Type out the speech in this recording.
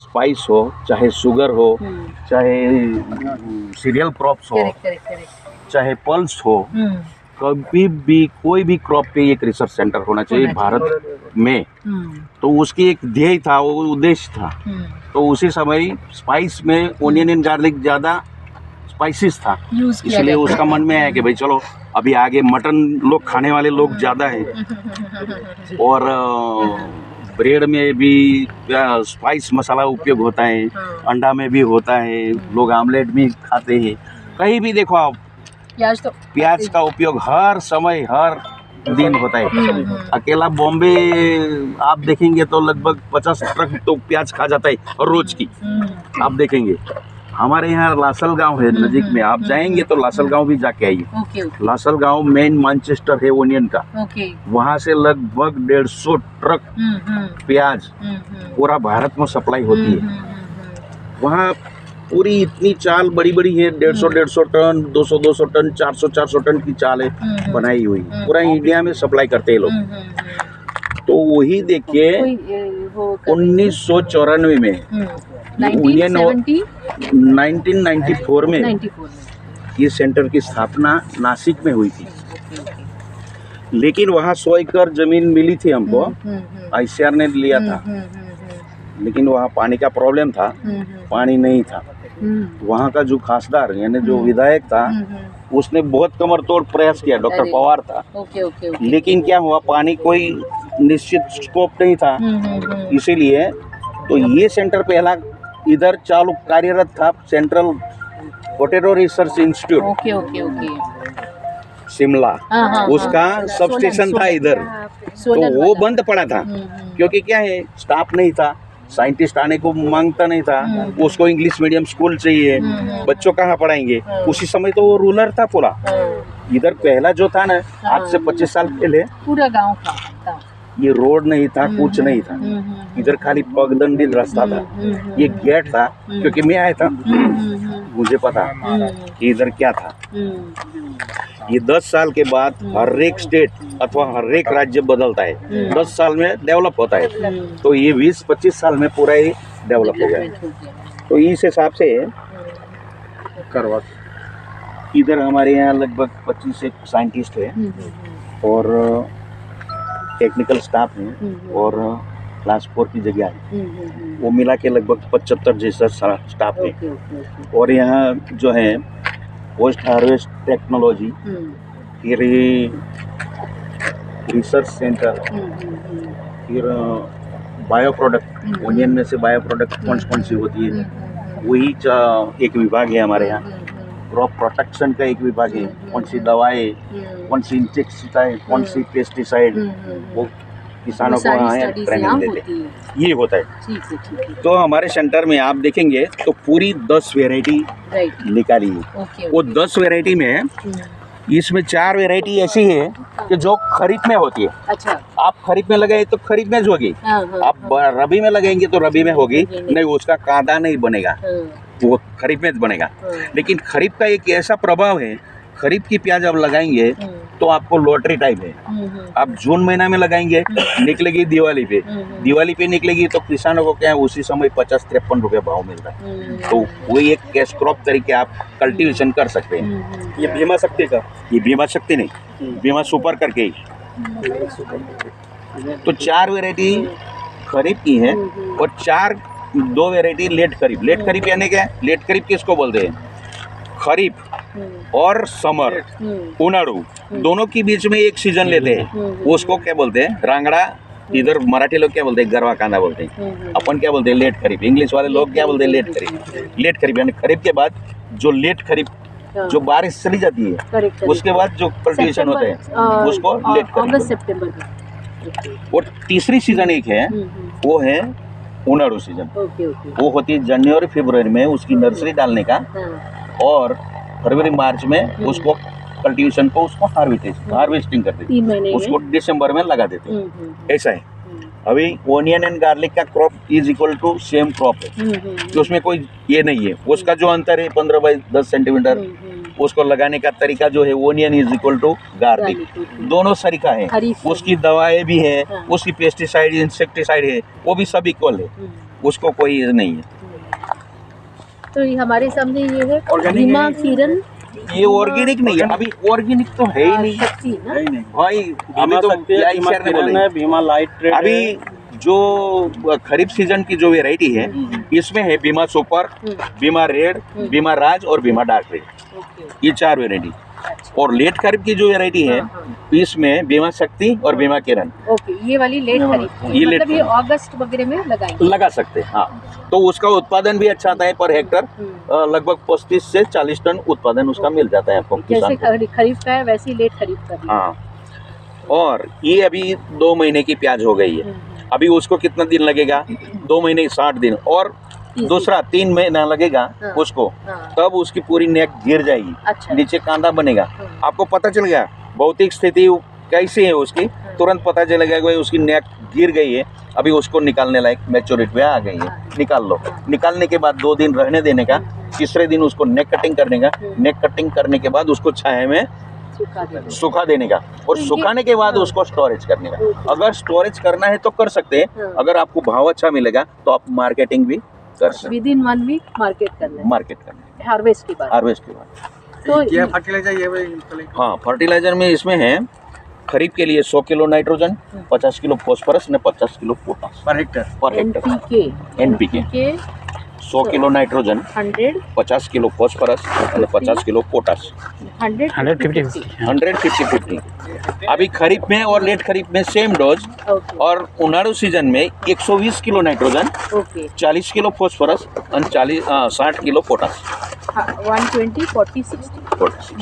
Spice हो, चाहे sugar हो, चाहे सीरियल क्रॉप्स हो, करेक्ट करेक्ट करेक्ट। चाहे पल्स हो, कभी भी कोई भी क्रॉप पे एक रिसर्च सेंटर होना चाहिए भारत में। तो उसकी एक ध्येय था, वो उद्देश्य था। तो उसी समय स्पाइस में ओनियन एंड गार्लिक ज़्यादा स्पाइसिस था, यूज किया इसलिए जाता उसका मन में आया कि भाई चलो अभी आगे मटन लोग खाने वाले लोग ज़्यादा हैं और ब्रेड में भी स्पाइस मसाला उपयोग होता है, अंडा में भी होता है, लोग आमलेट भी खाते हैं। कहीं भी देखो आप प्याज का उपयोग हर समय हर दिन होता है। अकेला बॉम्बे आप देखेंगे तो लगभग 50 ट्रक तो प्याज खा जाता है और रोज की आप देखेंगे। हमारे यहाँ लासल गांव है नजीक में, आप जाएंगे तो लासल गांव भी जाके आइए। लासल गांव मेन मैनचेस्टर है ओनियन का, वहाँ से लगभग 150 ट्रक प्याज पूरा भारत में सप्लाई होती है। वहाँ पूरी इतनी चाल बड़ी बड़ी है, 150 टन, 200 टन, 400 टन की चाल है बनाई हुई, पूरा इंडिया में सप्लाई करते हैं लोग। तो वही देखिए 1994 में 1994 में ये सेंटर की स्थापना नासिक में हुई थी। लेकिन वहाँ 100 एकड़ जमीन मिली थी हमको, ICAR ने लिया था, लेकिन वहाँ पानी का प्रॉब्लम था, पानी नहीं था। वहाँ का जो खासदार यानी जो विधायक था उसने बहुत कमर तोड़ प्रयास किया, डॉक्टर पवार था। लेकिन क्या हुआ, पानी कोई निश्चित स्कोप नहीं था, इसीलिए तो ये सेंटर पहला इधर चालू कार्यरत था, central potato research institute Shimla, उसका सब स्टेशन था इधर। तो वो बंद पड़ा था क्योंकि क्या है, स्टाफ नहीं था, साइंटिस्ट आने को मांगता नहीं था, उसको इंग्लिश मीडियम स्कूल चाहिए, बच्चों कहाँ पढ़ाएंगे। उसी समय तो वो रूलर था पूरा इधर। पहला जो था ना, आज से 25 साल पहले पूरा गांव था, ये रोड नहीं था, कुछ नहीं था, इधर खाली पगडंडी रास्ता था, ये गेट था। क्योंकि मैं आया था, मुझे पता कि इधर क्या था। ये 10 साल के बाद हर एक स्टेट अथवा हर एक राज्य बदलता है, 10 साल में डेवलप होता है। तो ये 20-25 साल में पूरा ही डेवलप हो गया। तो इस हिसाब से करवा इधर हमारे यहाँ लगभग 25 एक साइंटिस्ट है और टेक्निकल स्टाफ है और क्लास 4 की जगह है, वो मिला के लगभग 75 जैसा स्टाफ है। और यहाँ जो है पोस्ट हार्वेस्ट टेक्नोलॉजी, फिर रिसर्च सेंटर, फिर बायो प्रोडक्ट, ओनियन में से बायो प्रोडक्ट कौन सी होती है वही एक विभाग है हमारे यहाँ। क्रॉप प्रोटेक्शन का एक विभाग है, कौन सी दवाएं, कौन सी इंसेक्टिसाइड, कौन सी पेस्टिसाइड, वो किसानों को यहाँ ट्रेनिंग देते हैं, ये होता है। तो हमारे सेंटर में आप देखेंगे तो पूरी 10 वेराइटी निकाली है। वो 10 वेराइटी में इसमें 4 वेराइटी ऐसी है कि जो खरीफ में होती है। अच्छा। आप खरीफ में लगाए तो खरीफ में होगी, आप रबी में लगाएंगे तो रबी में होगी, नहीं उसका कांदा नहीं बनेगा, वो खरीफ में बनेगा। लेकिन खरीफ का एक ऐसा प्रभाव है, खरीफ की प्याज आप लगाएंगे तो आपको लॉटरी टाइप है। आप जून महीना में लगाएंगे, निकलेगी दिवाली पे निकलेगी, तो किसानों को क्या है उसी समय 50-53 रुपये भाव मिलता है। तो वही एक कैश क्रॉप तरीके आप कल्टीवेशन कर सकते हैं। ये बीमा शक्ति का, ये बीमा शक्ति नहीं, बीमा सुपर करके ही। तो 4 वेराइटी खरीफ की है और 2 वेराइटी लेट खरीफ। लेट खरीफ यानी क्या, लेट खरीफ किसको बोलते हैं, खरीफ और समर, उनाड़ू, दोनों के बीच में एक सीजन लेते हैं, उसको क्या बोलते हैं, रांगड़ा। इधर मराठी लोग क्या बोलते हैं, गरवा कांदा बोलते हैं, अपन क्या बोलते हैं, लेट खरीफ। इंग्लिश वाले लोग क्या बोलते हैं, लेट खरीफ। लेट खरीफ यानी खरीफ के बाद जो लेट खरीफ, जो बारिश चली जाती है उसके बाद जो कल्टीवेशन होता है उसको लेट खरीफ। और तीसरी सीजन एक है, वो है उनाड़ू सीजन। वो होती है जनवरी-फरवरी में, उसकी नर्सरी डालने का, और फरवरी-मार्च में उसको कल्टीवेशन को उसको हार्वेस्टिंग करते हैं, उसको दिसंबर में लगा देते हैं। ऐसा है। अभी ओनियन एंड गार्लिक का crop is equal to same crop है, तो उसमें कोई ये नहीं है। उसका जो अंतर है 15 बाई 10 सेंटीमीटर, उसको लगाने का तरीका जो है, onion is equal to garlic, दोनों सरीका है। उसकी दवाएं भी है, उसकी पेस्टिसाइड इंसेक्टिसाइड है, वो भी सब इक्वल है। उसको कोई नहीं है। तो ये हमारे सामने ये है Organic बीमा है। किरण ये ऑर्गेनिक नहीं है, अभी ऑर्गेनिक तो है ही नहीं शक्ति ना। भाई। अभी तो क्या ही शहर में बोले। बीमा लाइट ट्रेड अभी जो खरीफ सीजन की जो वेराइटी है इसमें है बीमा सुपर, बीमा रेड, बीमा राज और बीमा डार्क रेड, ओके ये 4 वेराइटी। और लेट खरीफ की जो वेराइटी है इसमें बीमा शक्ति और बीमा किरण ओके, ये वाली लेट खरीद ये लेट मतलब ये अगस्त वगैरह में लगाएंगे। लगा सकते हैं। हाँ, तो उसका उत्पादन भी अच्छा आता है, पर हेक्टर लगभग 35 से 40 टन उत्पादन उसका मिल जाता है आपको जैसे किसान को। खरीफ का है वैसे ही लेट खरीफ का भी। हाँ, और ये अभी 2 महीने की प्याज हो गई है। अभी उसको कितना दिन लगेगा? 2 महीने 60 दिन, और दूसरा 3 महीना लगेगा हाँ। उसको, हाँ। तब उसकी पूरी नेक गिर जाएगी, अच्छा। नीचे कांदा बनेगा। आपको पता चल गया भौतिक स्थिति कैसी है उसकी, तुरंत पता चलेगा कि उसकी नेक गिर गई है, अभी उसको निकालने लायक मैच्योरिटी पे आ गई है, निकाल लो। निकालने के बाद 2 दिन रहने देने का, तीसरे दिन उसको नेक कटिंग करने का, नेक कटिंग करने के बाद उसको छाया में सुखा देने का, और सुखाने के बाद उसको स्टोरेज करने का। अगर स्टोरेज करना है तो कर सकते हैं, अगर आपको भाव अच्छा मिलेगा तो आप मार्केटिंग भी कर सकते हैं। विदिन 1 वीक मार्केट करना है, मार्केट करना है हार्वेस्ट के बाद। हार्वेस्ट के बाद। तो ये फर्टिलाइजर ये हाँ, फर्टिलाइजर में इसमें है खरीफ के लिए 100 किलो नाइट्रोजन, 50 किलो फॉस्फोरस ने 50 kilo potash per hectare. Per hectare. NPK 100 kilo nitrogen, 100 50 kilo phosphorus और 50 किलो पोटास, 150-50। अभी खरीफ में और लेट खरीफ में सेम डोज, ओके और उनाड़ू सीजन में 120 kilo nitrogen, okay 40 kilo phosphorus और 60 किलो पोटास। 120 40 60।